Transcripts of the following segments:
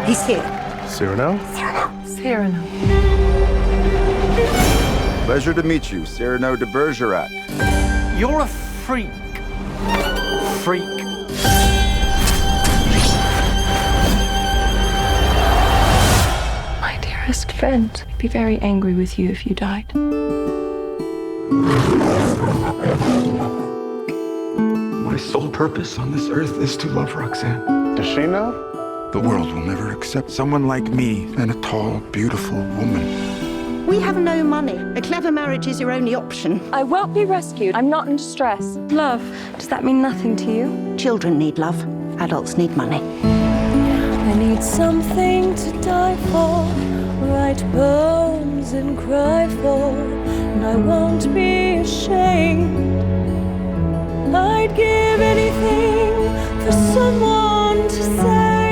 He's here. Cyrano? Cyrano. Pleasure to meet you, Cyrano de Bergerac. You're a freak. Freak. My dearest friend, I'd be very angry with you if you died. My sole purpose on this earth is to love Roxanne. Does she know? The world will never accept someone like me and a tall, beautiful woman. We have no money. A clever marriage is your only option. I won't be rescued. I'm not in distress. Love, does that mean nothing to you? Children need love. Adults need money. I need something to die for, write poems and cry for, and I won't be ashamed. I'd give anything for someone to say.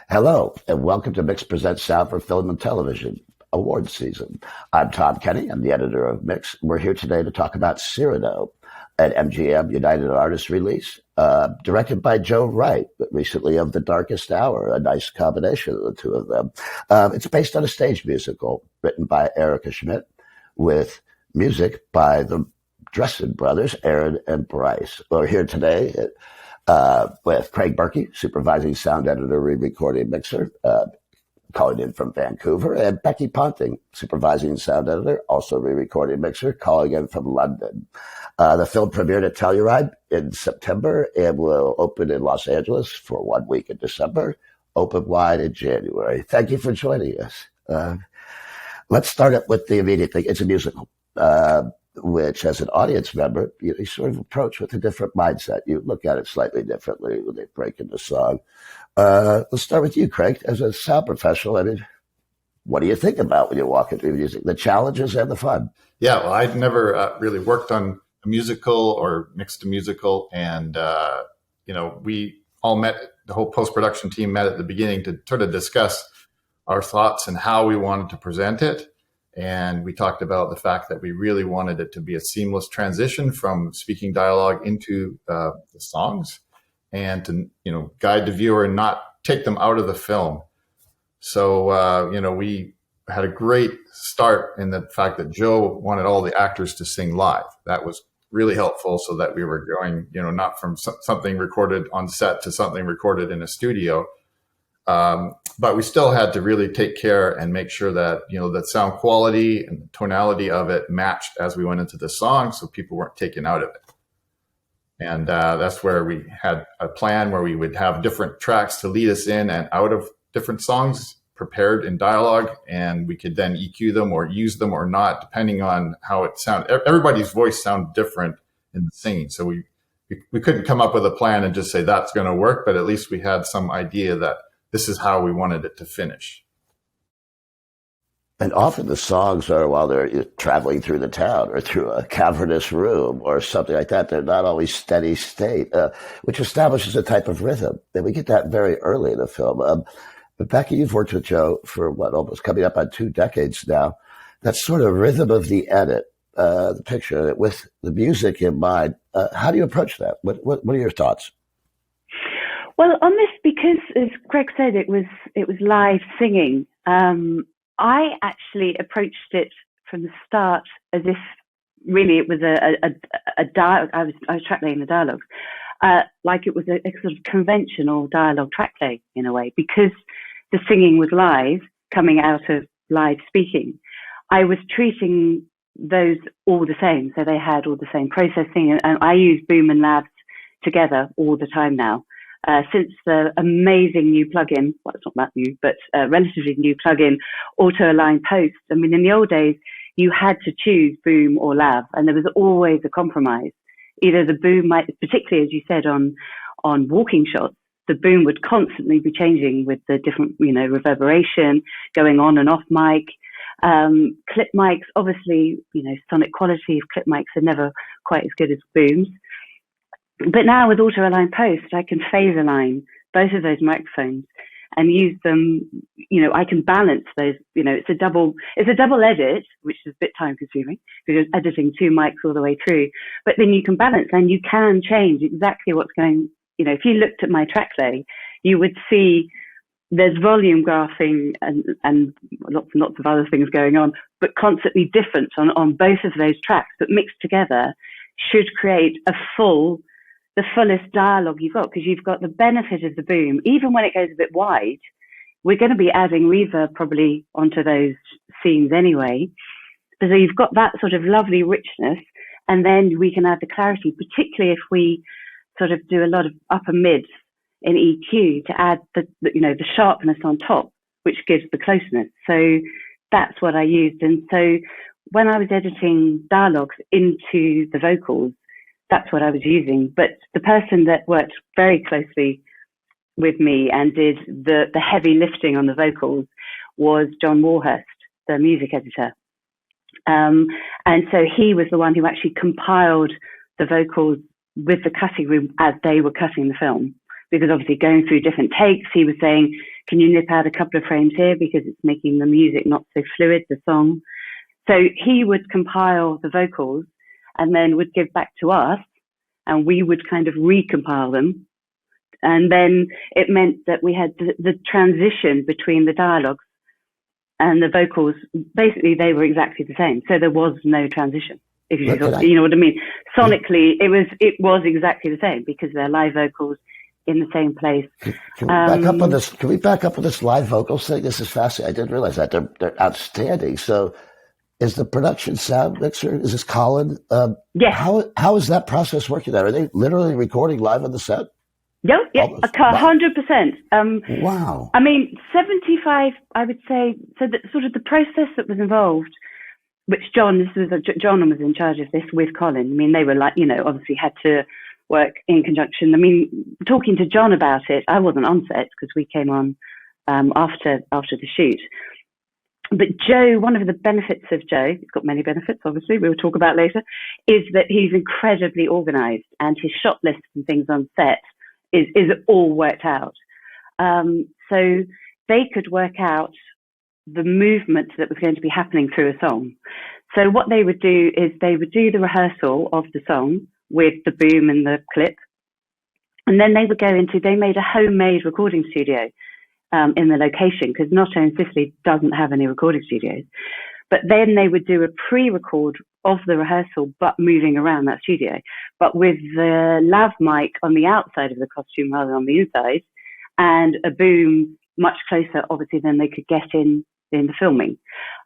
Hello, and welcome to Mix Presents Sound for Film and Television Awards Season. I'm Tom Kenny. I'm the editor of Mix. We're here today to talk about Cyrano, an MGM United Artists release, directed by Joe Wright, but recently of The Darkest Hour, a nice combination of the two of them. It's based on a stage musical written by Erica Schmidt with music by the Dresden brothers, Aaron and Bryce. We're here today with Craig Berkey, supervising sound editor, re-recording mixer, calling in from Vancouver, and Becki Ponting, supervising sound editor, also re-recording mixer, calling in from London. The film premiered at Telluride in September and will open in Los Angeles for 1 week in December, open wide in January. Thank you for joining us. Let's start up with the immediate thing. It's a musical, which as an audience member, you sort of approach with a different mindset. You look at it slightly differently when they break into song. Let's start with you, Craig. As a sound professional, I mean, what do you think about when you walk into music, the challenges and the fun? Yeah, well, I'd never really worked on a musical or mixed a musical. And, we all met, the whole post-production team met at the beginning to sort of discuss our thoughts and how we wanted to present it. And we talked about the fact that we really wanted it to be a seamless transition from speaking dialogue into the songs and to, guide the viewer and not take them out of the film. So, we had a great start in the fact that Joe wanted all the actors to sing live. That was really helpful so that we were going, not from something recorded on set to something recorded in a studio. But we still had to really take care and make sure that, that sound quality and the tonality of it matched as we went into the song so people weren't taken out of it. And that's where we had a plan where we would have different tracks to lead us in and out of different songs prepared in dialogue, and we could then EQ them or use them or not, depending on how it sounded. Everybody's voice sounded different in the singing. So we couldn't come up with a plan and just say that's going to work, but at least we had some idea that this is how we wanted it to finish. And often the songs are while they're traveling through the town or through a cavernous room or something like that. They're not always steady state, which establishes a type of rhythm. And we get that very early in the film. But Becki, you've worked with Joe for almost coming up on 2 decades now. That sort of rhythm of the edit, the picture with the music in mind. How do you approach that? What are your thoughts? Well, on this, because as Greg said, it was live singing. I actually approached it from the start as if really it was a dialogue. I was track laying the dialogue, like it was a sort of conventional dialogue track lay in a way, because the singing was live, coming out of live speaking. I was treating those all the same, so they had all the same processing, and I use boom and lavs together all the time now. Since the amazing new plugin, well, it's not that new, but relatively new plugin, Auto Align Post. I mean, in the old days, you had to choose boom or lav, and there was always a compromise. Either the boom might, particularly as you said on walking shots, the boom would constantly be changing with the different, reverberation going on and off mic. Clip mics, obviously, sonic quality of clip mics are never quite as good as booms. But now with Auto Align Post, I can phase align both of those microphones and use them. I can balance those. It's a double edit, which is a bit time consuming because you're editing 2 mics all the way through. But then you can balance and you can change exactly what's going. If you looked at my track lay, you would see there's volume graphing and lots and lots of other things going on, but constantly different on both of those tracks, but mixed together should create the fullest dialogue you've got, because you've got the benefit of the boom. Even when it goes a bit wide, we're going to be adding reverb probably onto those scenes anyway. So you've got that sort of lovely richness, and then we can add the clarity, particularly if we sort of do a lot of upper mids in EQ to add the sharpness on top, which gives the closeness. So that's what I used. And so when I was editing dialogues into the vocals, that's what I was using. But the person that worked very closely with me and did the heavy lifting on the vocals was John Warhurst, the music editor. And so he was the one who actually compiled the vocals with the cutting room as they were cutting the film. Because obviously going through different takes, he was saying, can you nip out a couple of frames here because it's making the music not so fluid, the song. So he would compile the vocals and then would give back to us, and we would kind of recompile them. And then it meant that we had the transition between the dialogues and the vocals. Basically, they were exactly the same. So there was no transition. If you know what I mean. Sonically, it was exactly the same because they're live vocals in the same place. Can we back up on this? Can we back up on this live vocals thing? This is fascinating. I didn't realize that. They're outstanding. So is the production sound mixer, is this Colin? Yes. How is that process working there? Are they literally recording live on the set? Yeah, 100%. Wow. I mean, 75, I would say, so that sort of the process that was involved, which John was in charge of this with Colin. I mean, they were obviously had to work in conjunction. I mean, talking to John about it, I wasn't on set because we came on after the shoot. But Joe, one of the benefits of Joe, he's got many benefits, obviously, we'll talk about later, is that he's incredibly organized, and his shot lists and things on set is all worked out. So they could work out the movement that was going to be happening through a song. So what they would do is they would do the rehearsal of the song with the boom and the clip. And then they made a homemade recording studio in the location, because Noto in Sicily doesn't have any recording studios. But then they would do a pre-record of the rehearsal, but moving around that studio, but with the lav mic on the outside of the costume rather than on the inside, and a boom much closer, obviously, than they could get in the filming.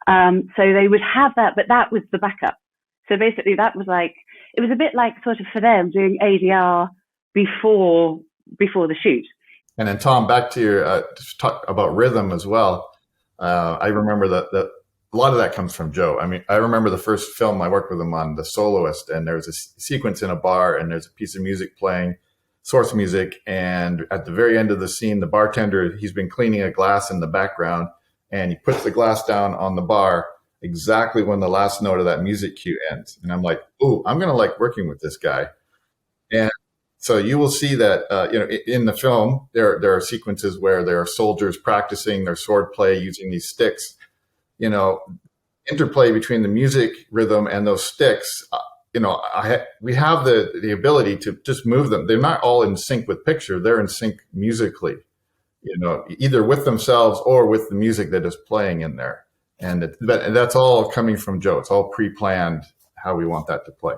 So they would have that, but that was the backup. So basically that was it was a bit like sort of for them doing ADR before the shoot. And then Tom, back to your talk about rhythm as well. I remember that a lot of that comes from Joe. I mean, I remember the first film I worked with him on, The Soloist, and there's a sequence in a bar and there's a piece of music playing, source music. And at the very end of the scene, the bartender, he's been cleaning a glass in the background, and he puts the glass down on the bar exactly when the last note of that music cue ends. And I'm like, ooh, I'm going to like working with this guy. And so you will see that, in the film, there are sequences where there are soldiers practicing their sword play using these sticks. Interplay between the music rhythm and those sticks. We have the ability to just move them. They're not all in sync with picture. They're in sync musically, either with themselves or with the music that is playing in there. And that's all coming from Joe. It's all pre-planned how we want that to play.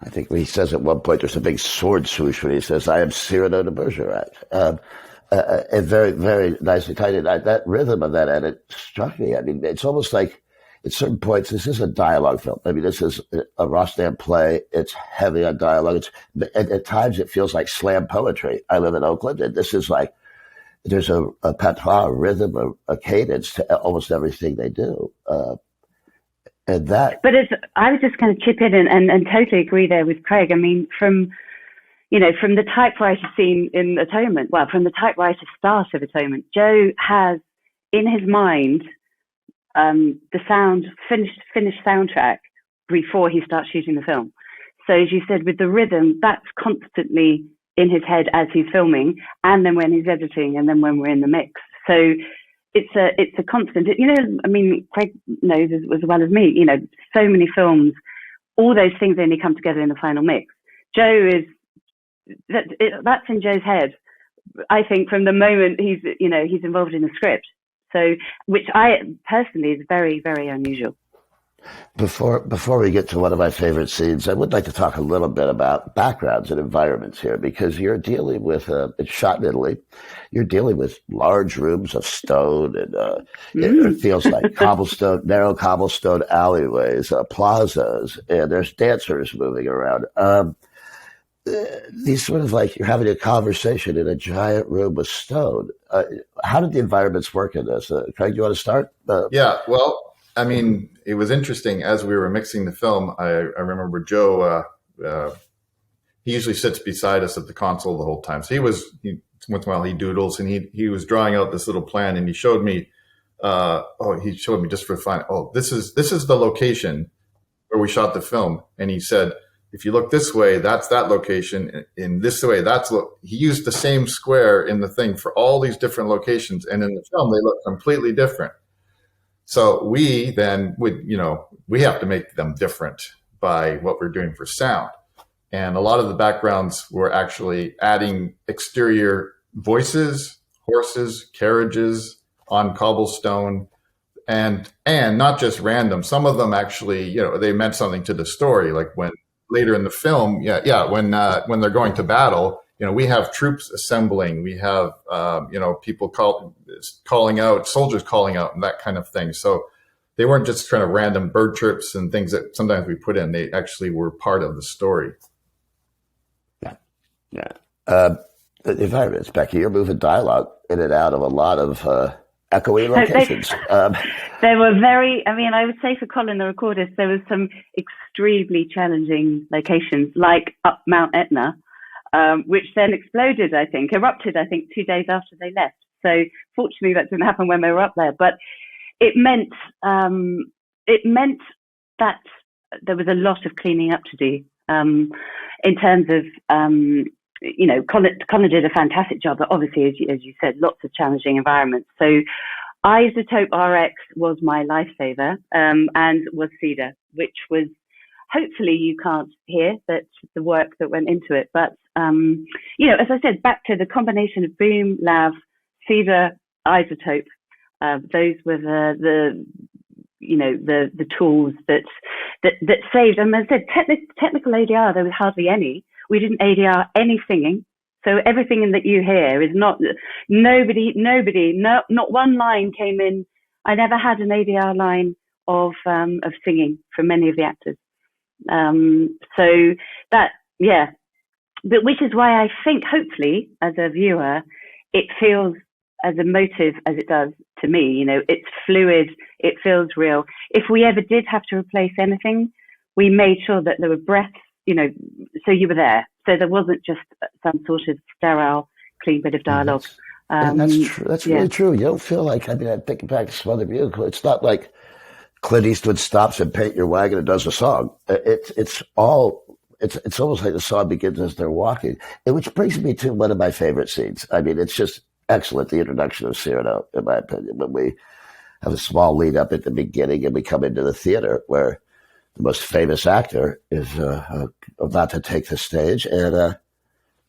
I think he says at one point there's a big sword swoosh when he says, "I am Cyrano de Bergerac." Very, very nicely tied. That rhythm of that edit struck me. I mean, it's almost like at certain points, this is a dialogue film. I mean, this is a Rostand play. It's heavy on dialogue. At times it feels like slam poetry. I live in Oakland, and this is like, there's a patois, a rhythm, a cadence to almost everything they do. But I was just going to chip in and totally agree there with Craig. I mean, from the typewriter scene in Atonement, from the typewriter start of Atonement, Joe has in his mind the finished soundtrack before he starts shooting the film. So as you said, with the rhythm, that's constantly in his head as he's filming, and then when he's editing, and then when we're in the mix. So it's a constant. I mean, Craig knows as well as me. So many films, all those things only come together in the final mix. Joe is that's in Joe's head I think from the moment he's involved in the script. So, which I personally is very, very unusual. Before we get to one of my favorite scenes, I would like to talk a little bit about backgrounds and environments here, because you're dealing with, it's shot in Italy, you're dealing with large rooms of stone, and it feels like narrow cobblestone alleyways, plazas, and there's dancers moving around. These sort of like you're having a conversation in a giant room with stone. How did the environments work in this? Craig, do you want to start? Yeah, well, I mean, it was interesting as we were mixing the film. I remember Joe, he usually sits beside us at the console the whole time. So once in a while he doodles, and he was drawing out this little plan, and he showed me, he showed me just for fun. Oh, this is the location where we shot the film. And he said, if you look this way, that's that location. In this way, he used the same square in the thing for all these different locations. And in the film, they look completely different. So we then we have to make them different by what we're doing for sound. And a lot of the backgrounds were actually adding exterior voices, horses, carriages on cobblestone, and not just random. Some of them actually, they meant something to the story. Like when later in the film, when they're going to battle, we have troops assembling. We have, people calling out, soldiers calling out, and that kind of thing. So they weren't just kind of random bird chirps and things that sometimes we put in. They actually were part of the story. Yeah. The environments, Becki, you're moving dialogue in and out of a lot of echoey locations. They were very, I would say for Colin, the recordist, there was some extremely challenging locations, like up Mount Etna, which then erupted, I think, 2 days after they left. So fortunately that didn't happen when they were up there, but it meant that there was a lot of cleaning up to do, in terms of, Colin did a fantastic job, but obviously, as you said, lots of challenging environments. So Isotope RX was my lifesaver, and was Cedar, which was, hopefully you can't hear that the work that went into it. But, as I said, back to the combination of boom, lav, Cedar, Isotope, those were the tools that saved. And as I said, technical ADR, there was hardly any. We didn't ADR any singing. So everything that you hear is not one line came in. I never had an ADR line of singing from many of the actors. So that, but which is why I think, hopefully, as a viewer, it feels as emotive as it does to me. It's fluid, it feels real. If we ever did have to replace anything, we made sure that there were breaths, so you were there. So there wasn't just some sort of sterile, clean bit of dialogue. That's true. That's really true. You don't feel like, I'm thinking back to some other musical. It's not like Clint Eastwood stops and Paint Your Wagon and does a song. It's almost like the song begins as they're walking, which brings me to one of my favorite scenes. It's just excellent, the introduction of Cyrano, in my opinion, when we have a small lead up at the beginning and we come into the theater where the most famous actor is about to take the stage, and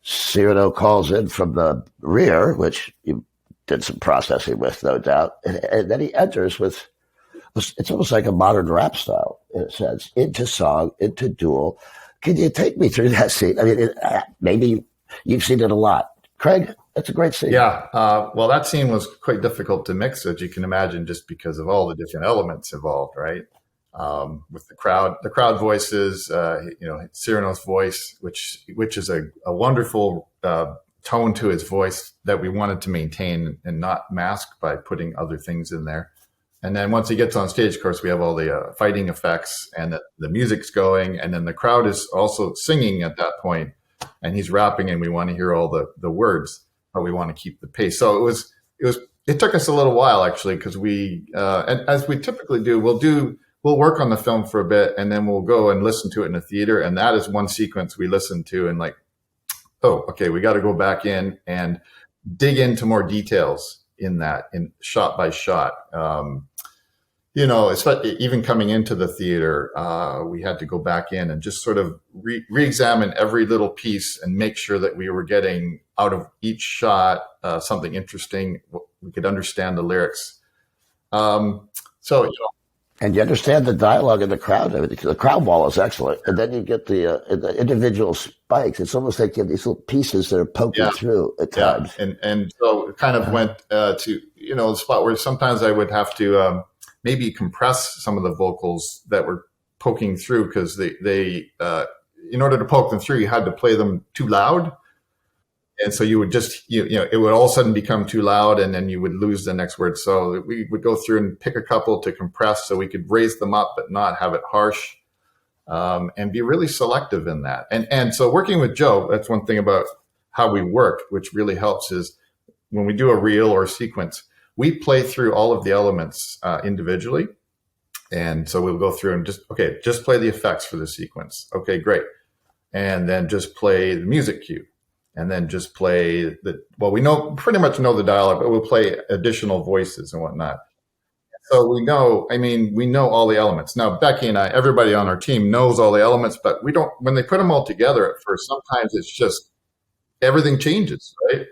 Cyrano calls in from the rear, which you did some processing with, no doubt, and then he enters with, it's almost like a modern rap style, in a sense, into song, into duel. Can you take me through that scene? Maybe you've seen it a lot. Craig, that's a great scene. Yeah. Well, that scene was quite difficult to mix, as you can imagine, just because of all the different elements involved, right? With the crowd voices, Cyrano's voice, which is a wonderful tone to his voice that we wanted to maintain and not mask by putting other things in there. And then once he gets on stage, of course, we have all the fighting effects and the music's going, and then the crowd is also singing at that point, and he's rapping, and we want to hear all the words, but we want to keep the pace. So it took us a little while, actually, because and as we typically do, we'll work on the film for a bit, and then we'll go and listen to it in a theater. And that is one sequence we listen to and like, oh, okay, we got to go back in and dig into more details in that, in shot by shot. even coming into the theater, we had to go back in and just sort of re-examine every little piece and make sure that we were getting out of each shot something interesting. We could understand the lyrics. And you understand the dialogue in the crowd. I mean, the crowd wall is excellent. And then you get the individual spikes. It's almost like you have these little pieces that are poking through at times. And so it kind of went to, the spot where sometimes I would have to maybe compress some of the vocals that were poking through, because they in order to poke them through, you had to play them too loud. And so you would just, it would all of a sudden become too loud, and then you would lose the next word. So we would go through and pick a couple to compress so we could raise them up, but not have it harsh, and be really selective in that. And so working with Joe, that's one thing about how we work, which really helps, is when we do a reel or a sequence, we play through all of the elements individually. And so we'll go through and just play the effects for the sequence. Okay, great. And then just play the music cue. And then just play we pretty much know the dialogue, but we'll play additional voices and whatnot. So we know all the elements. Now, Becki and I, everybody on our team knows all the elements, but we don't, when they put them all together at first, sometimes it's just, everything changes, right?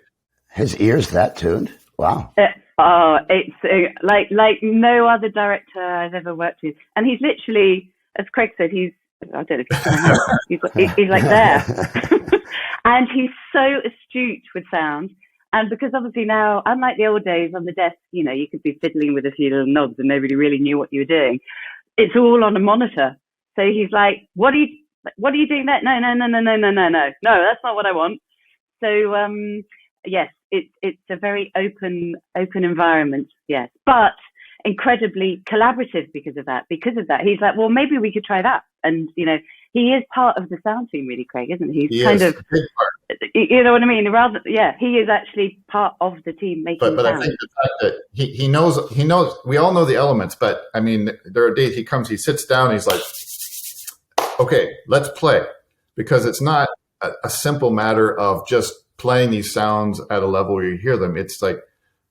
His ear's that tuned. Wow. It's like no other director I've ever worked with. And he's literally, as Craig said, I don't know if he's like there. And he's so astute with sound. And because obviously now, unlike the old days on the desk, you could be fiddling with a few little knobs and nobody really knew what you were doing. It's all on a monitor. So he's like, what are you doing there? No, that's not what I want. So, yes, it's a very open environment. Yes. But incredibly collaborative because of that. He's like, well, maybe we could try that. And, he is part of the sound team, really, Craig, isn't he? He's kind of, you know what I mean? He is actually part of the team making But sound. I think the fact that he knows, we all know the elements, but I mean, there are days he sits down, he's like, okay, let's play. Because it's not a simple matter of just playing these sounds at a level where you hear them. It's like,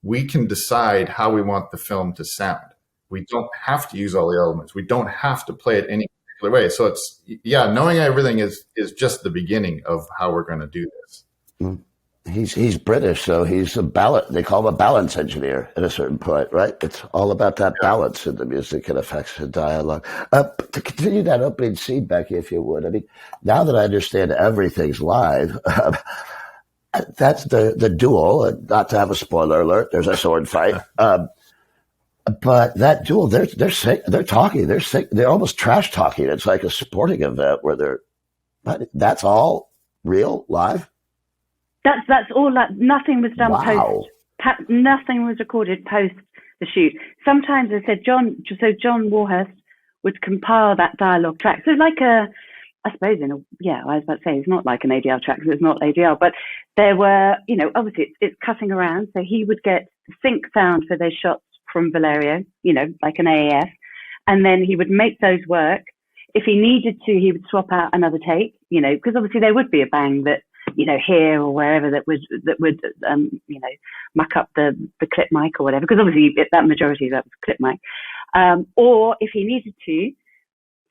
we can decide how we want the film to sound. We don't have to use all the elements. We don't have to play it any particular way. So it's, knowing everything is just the beginning of how we're going to do this. He's British, so he's they call him a balance engineer at a certain point, right? It's all about that balance in the music and effects and dialogue. To continue that opening scene, Becki, if you would. I mean, now that I understand everything's live, that's the duel, and not to have a spoiler alert, there's a sword fight. But that duel, they're talking, they're almost trash talking. It's like a sporting event where that's all real, live? That's all. Nothing was done post. Nothing was recorded post the shoot. Sometimes they said John Warhurst would compile that dialogue track. So like I suppose I was about to say it's not like an ADR track, so it's not ADR, but there were, obviously it's cutting around. So he would get the sync sound for those shots from Valerio, like an AAF, and then he would make those work. If he needed to, he would swap out another take, because obviously there would be a bang that, here or wherever that would muck up the clip mic or whatever, because obviously that majority of that was clip mic. Or if he needed to,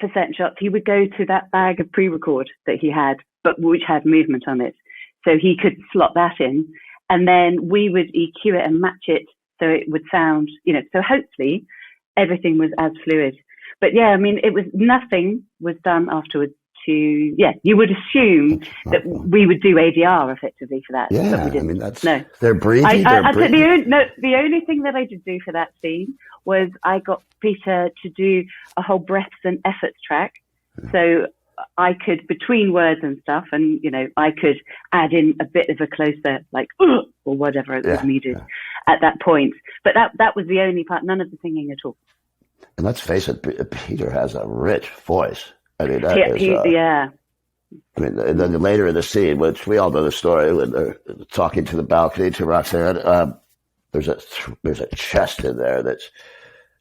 for certain shots, he would go to that bag of pre-record that he had, but which had movement on it. So he could slot that in, and then we would EQ it and match it so it would sound, so hopefully everything was as fluid. But nothing was done afterwards you would assume that we would do ADR effectively for that. Yeah, but we didn't. They're breathing. The only thing that I did do for that scene was I got Peter to do a whole breaths and efforts track. So I could, between words and stuff, and, I could add in a bit of a closer, like, or whatever it was needed at that point. But that was the only part, none of the singing at all. And let's face it, Peter has a rich voice. I mean, I mean, and then later in the scene, which we all know the story, when they're talking to the balcony to Roxanne, there's a chest in there that's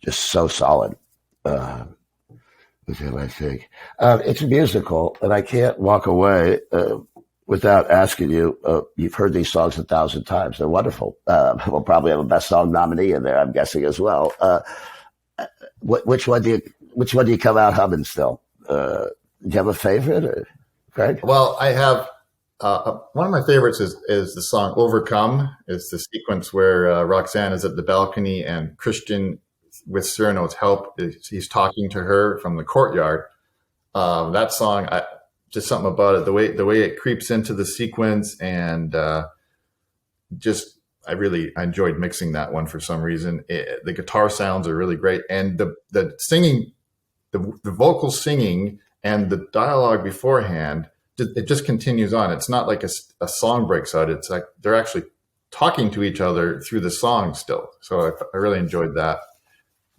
just so solid. I think it's a musical, and I can't walk away without asking you. You've heard these songs 1,000 times; they're wonderful. We'll probably have a best song nominee in there, I'm guessing, as well. Which one do you come out humming still? Do you have a favorite, or Craig? Well, I have one of my favorites is the song "Overcome." It's the sequence where Roxanne is at the balcony and Christian, with Cyrano's help, he's talking to her from the courtyard. That song, just something about it, the way it creeps into the sequence, and I enjoyed mixing that one for some reason. The guitar sounds are really great, and the singing, the vocal singing and the dialogue beforehand, it just continues on. It's not like a song breaks out. It's like they're actually talking to each other through the song still. So I really enjoyed that.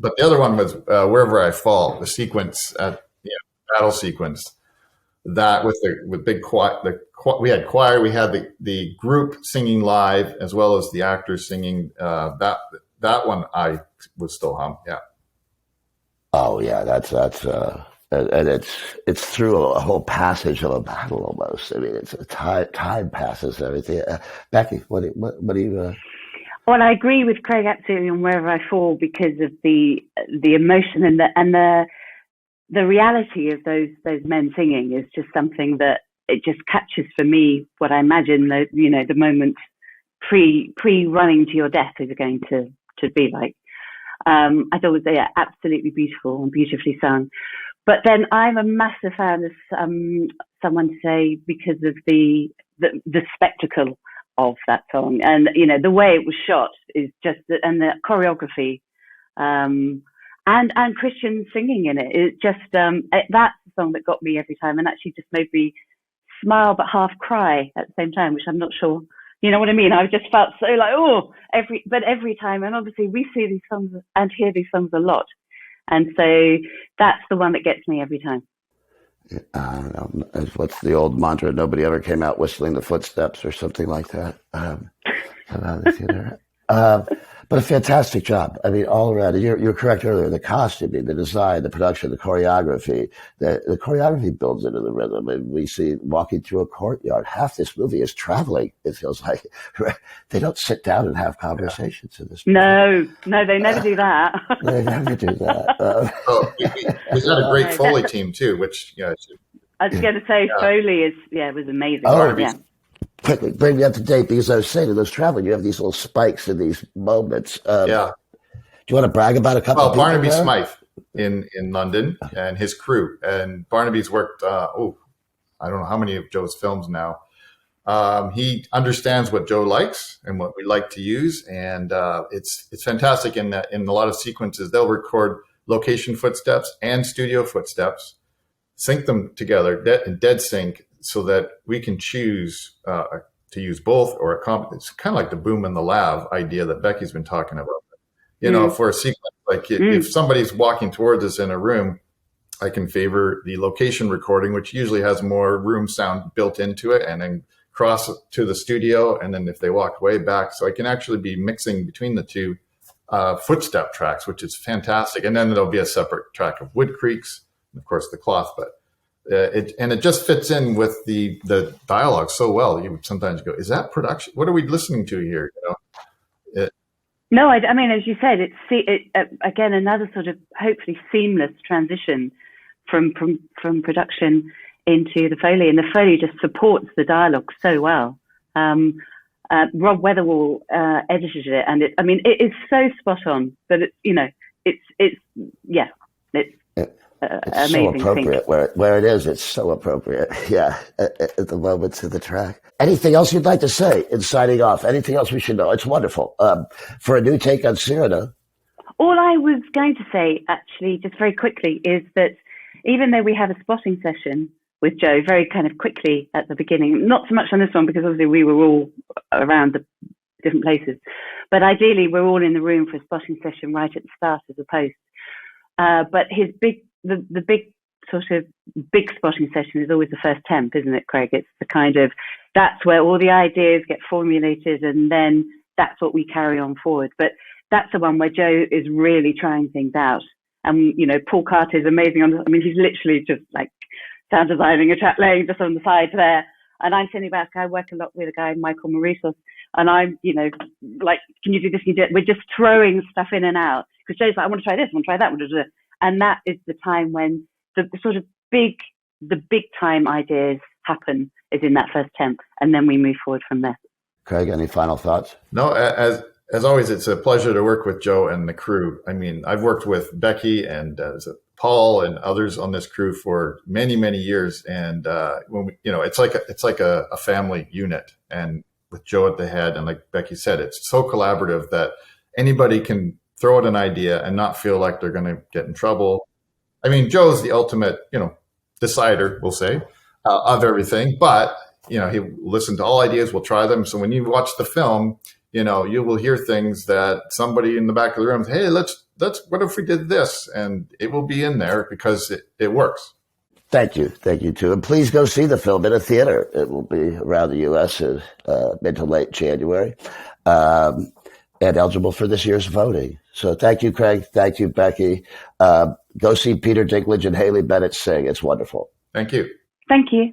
But the other one was Wherever I Fall, the sequence battle sequence. That with big choir, we had choir, we had the group singing live as well as the actors singing. That one I was still hum. Yeah. Oh yeah, that's and it's through a whole passage of a battle almost. I mean, it's time passes and everything. Becki, what do you? Well, I agree with Craig absolutely on Wherever I Fall because of the emotion and the reality of those men singing is just something that it just captures for me what I imagine the moment pre running to your death is going to be like. I thought it was absolutely beautiful and beautifully sung. But then I'm a massive fan of someone say because of the spectacle of that song, and the way it was shot is just, and the choreography, and Christian singing in it. It just that's the song that got me every time, and actually just made me smile but half cry at the same time, which I'm not sure. You know what I mean? I just felt so like every time, and obviously we see these songs and hear these songs a lot, and so that's the one that gets me every time. I don't know. What's the old mantra? Nobody ever came out whistling the footsteps or something like that. But a fantastic job. I mean, all around. You're correct earlier. The costuming, the design, the production, the choreography. The choreography builds into the rhythm. And we see walking through a courtyard. Half this movie is traveling. It feels like they don't sit down and have conversations in this movie. No, they never do that. They never do that. We had a great Foley team too, which I was going to say Foley was amazing. Quickly, bring me up to date, because I was saying in those traveling, you have these little spikes in these moments. Do you want to brag about a couple of people? Barnaby Smythe in London and his crew. And Barnaby's worked, I don't know how many of Joe's films now. He understands what Joe likes and what we like to use. And it's fantastic in that in a lot of sequences, they'll record location footsteps and studio footsteps, sync them together in dead sync, so that we can choose to use both or it's kind of like the boom and the lav idea that Becki's been talking about. For a sequence, like if somebody's walking towards us in a room, I can favor the location recording, which usually has more room sound built into it, and then cross to the studio. And then if they walk way back, so I can actually be mixing between the two footstep tracks, which is fantastic. And then there'll be a separate track of Wood Creeks, and of course the cloth, but it just fits in with the dialogue so well. You would sometimes go, "Is that production? What are we listening to here?" No, I mean, as you said, it's again another sort of hopefully seamless transition from production into the Foley, and the Foley just supports the so well. Rob Weatherall edited it, and it is so spot on that it's so appropriate where it is. It's so appropriate. Yeah, at the moments of the track. Anything else you'd like to say in signing off? Anything else we should know? It's wonderful. For a new take on Cyrano. All I was going to say, actually, just very quickly, is that even though we have a spotting session with Joe very kind of quickly at the beginning, not so much on this one because obviously we were all around the different places, but ideally we're all in the room for a spotting session right at the start as opposed. But the big sort of big spotting session is always the first temp, isn't it, Craig? It's the kind of, that's where all the ideas get formulated, and then that's what we carry on forward. But that's the one where Joe is really trying things out. And, Paul Carter is amazing. He's literally just like sound designing a track laying just on the side there. And I'm sitting back, I work a lot with a guy, Michael Maurisos, and I'm, like, can you do this? Can you do it? We're just throwing stuff in and out because Joe's like, I want to try this, I want to try that. And that is the time when the sort of big time ideas happen, is in that first attempt. And then we move forward from there. Craig, any final thoughts? No, as always, it's a pleasure to work with Joe and the crew. I mean, I've worked with Becki and Paul and others on this crew for many, many years. And when we, it's like a family unit. And with Joe at the head, and like Becki said, it's so collaborative that anybody can throw out an idea and not feel like they're going to get in trouble. I mean, Joe's the ultimate, decider, we'll say, of everything. But, he listened to all ideas, we'll try them. So when you watch the film, you will hear things that somebody in the back of the room, hey, let's what if we did this? And it will be in there because it works. Thank you too, and please go see the film in a theater. It will be around the U.S. in mid to late January, and eligible for this year's voting. So thank you, Craig. Thank you, Becki. Go see Peter Dinklage and Haley Bennett sing. It's wonderful. Thank you. Thank you.